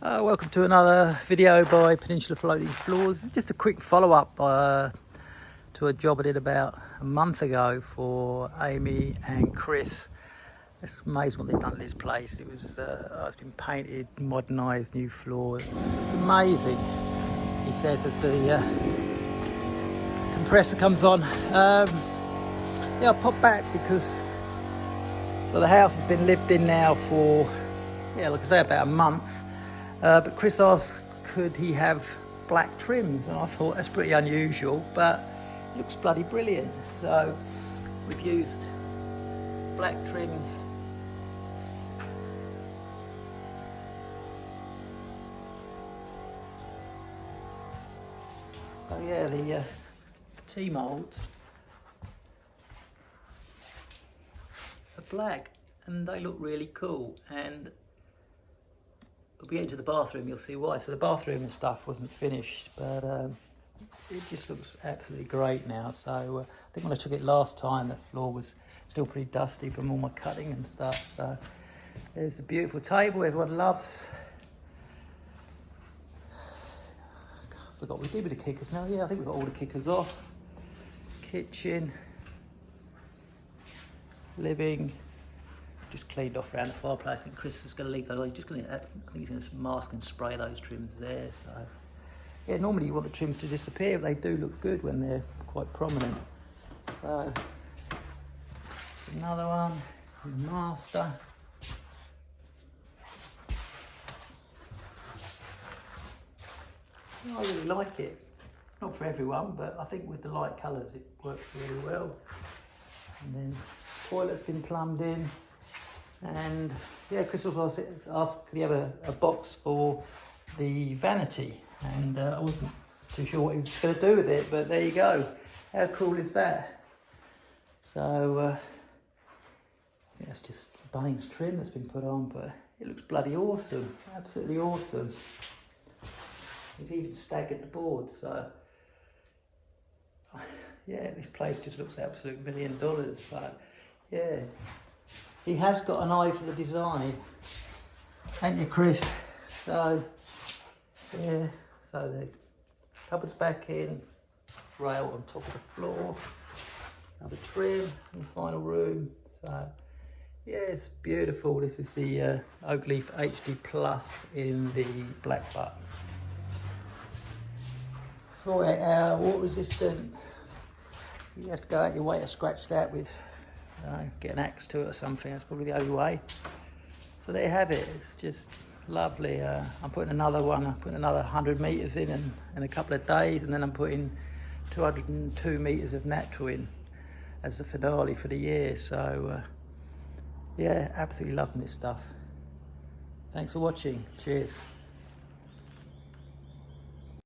Welcome to another video by Peninsula Floating Floors. Just a quick follow-up to a job I did about a month ago for Amy and Chris. It's amazing what they've done to this place. It's been painted, modernised, new floors. It's amazing, he says, as the compressor comes on. Yeah, I'll pop back because the house has been lived in now for, like I say, about a month. But Chris asked, could he have black trims? And I thought that's pretty unusual, but it looks bloody brilliant. So we've used black trims. So yeah, the T-molds are black and they look really cool. And we'll be into the bathroom, you'll see why. So the bathroom and stuff wasn't finished, but it just looks absolutely great now. So I think when I took it last time, the floor was still pretty dusty from all my cutting and stuff. So there's the beautiful table everyone loves. I forgot what we did with the kickers now. Yeah, I think we've got all the kickers off. Kitchen, living. Just cleaned off around the fireplace, and Chris is going to leave those. He's just going to, I think he's going to mask and spray those trims there. So, yeah, normally you want the trims to disappear, but they do look good when they're quite prominent. So, another one, master. Yeah, I really like it. Not for everyone, but I think with the light colours it works really well. And then toilet's been plumbed in. And yeah, Chris also asked could he have a box for the vanity, and I wasn't too sure what he was going to do with it, but there you go. How cool is that? So yeah, it's just Bunnings trim that's been put on, but it looks bloody awesome, absolutely awesome. He's even staggered the board, so yeah, this place just looks absolute $1 million. So yeah. He has got an eye for the design, ain't you, Chris? So, yeah, so the cupboard's back in, rail on top of the floor, another trim in the final room. So, yeah, it's beautiful. This is the Oakleaf HD Plus in the blackbutt. 48-hour water resistant. You have to go out your way to scratch that with, get an axe to it or something. That's probably the only way. So there you have it. It's just lovely. I'm putting another one. I'm putting another 100 metres in a couple of days, and then I'm putting 202 metres of natural in as the finale for the year. So yeah, absolutely loving this stuff. Thanks for watching. Cheers.